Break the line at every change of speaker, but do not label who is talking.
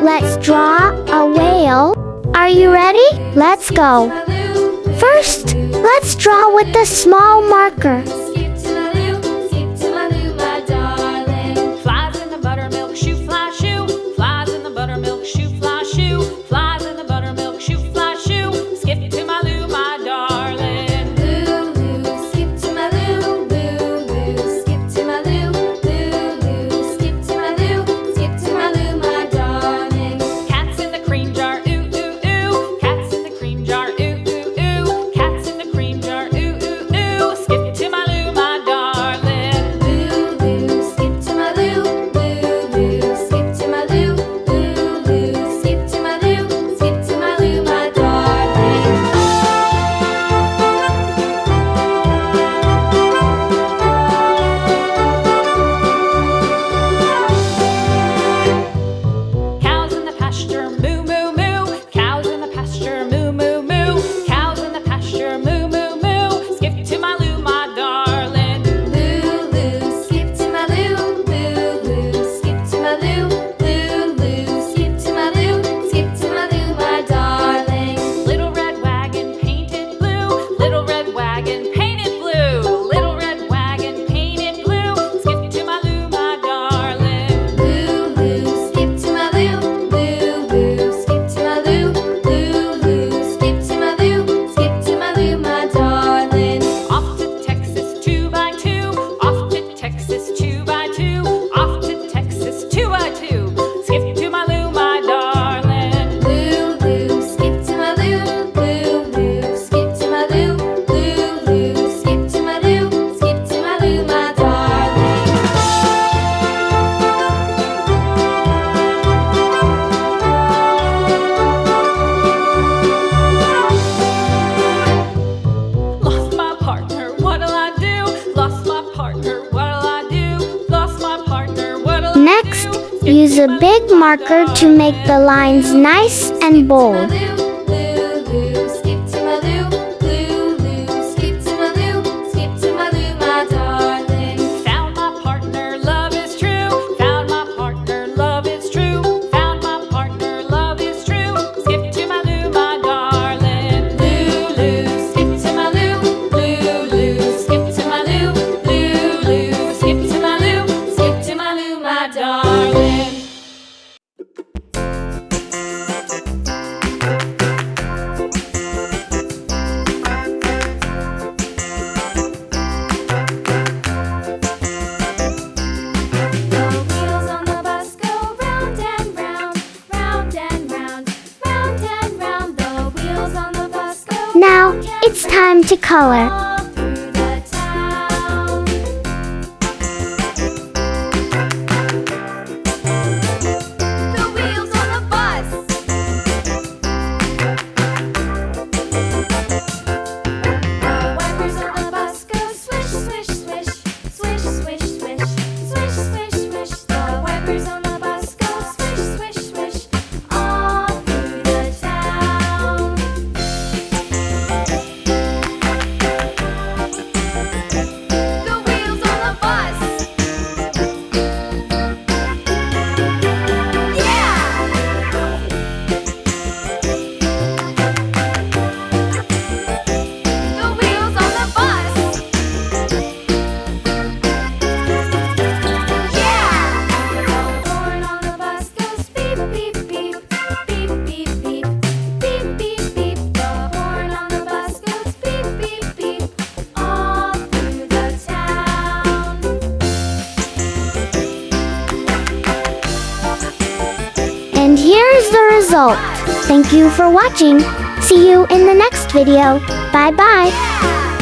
Let's draw a whale. Are you ready? Let's go. First, let's draw with the small marker.
Flies in the buttermilk shoe, fly shoe. Flies in the buttermilk shoe, fly shoe. Flies in the buttermilk shoe, fly shoe. Skip to my Lou, my darling. Lou, skip to my Lou. Lou, skip to my Lou. Lou, skip to my Lou. Skip to my Lou, my darling. Cats in the cream jar, ooh, ooh, ooh. Cats in the cream jar, ooh, ooh, ooh. Cats in the cream jar, ooh, ooh, ooh. Skip to my Lou, my darling. Lou, skip to my Lou. Lou, skip to my Lou. Lou, skip to my Lou. Skip to my Lou, my darling. Cows in the pasture, moo, moo, moo. Cows in the pasture, moo, moo, moo. Cows in the pasture, moo, moo, moo. Skip to my Lou, my darling. Lou, skip to my Lou. Lou, skip to my Lou. Lou, skip to my Lou. Skip to my Lou, my darling. Little red wagon painted blue. Little red wagon painted blue. Little red wagon painted blue. Skip to my Lou, my darling. Lou, skip to my Lou. Lou, skip to my Lou. Lou, skip to my Lou. Skip to my Lou, my darling. Off to Texas 2x2. Off to Texas 2x2. Off to Texas 2x2. Skip to my Lou, my darling. Lou, skip to my Lou. Lou, skip to my Lou. Lou, skip to my Lou. Skip to my Lou, my darling. Lost my partner, what'll I do? Lost my partner, what'll I do? Lost my partner, what'll I do?
Next, use a big marker to make the lines nice and bold.
Lou, skip to my Lou. Lou, skip to my Lou. Skip to my Lou, my darling. Found my partner, love is true. Found my partner, love is true. Found my partner, love is true. Skip to my Lou, my darling. Lou, skip to my Lou. Lou, skip to my Lou. Lou, skip to my Lou. Skip to my Lou, my darling. The wheels on the bus go round and round, round and round, round and round. The wheels on the bus go
Now, it's time to color.
all through the town. The wheels on the bus. The wipers on the bus go swish, swish, swish, swish, swish, swish, swish, swish, swish. The wipers on the bus go swish, swish, swish, all through the town. The wheels on the bus. Yeah! The wheels on the bus. Yeah! The horn on the bus goes beep, beep, beep, beep, beep, beep, beep, beep, beep. The horn on the bus goes beep, beep, beep, all through the town.
And here's the result. Thank you for watching. See you in the next video. Bye bye.
Yeah!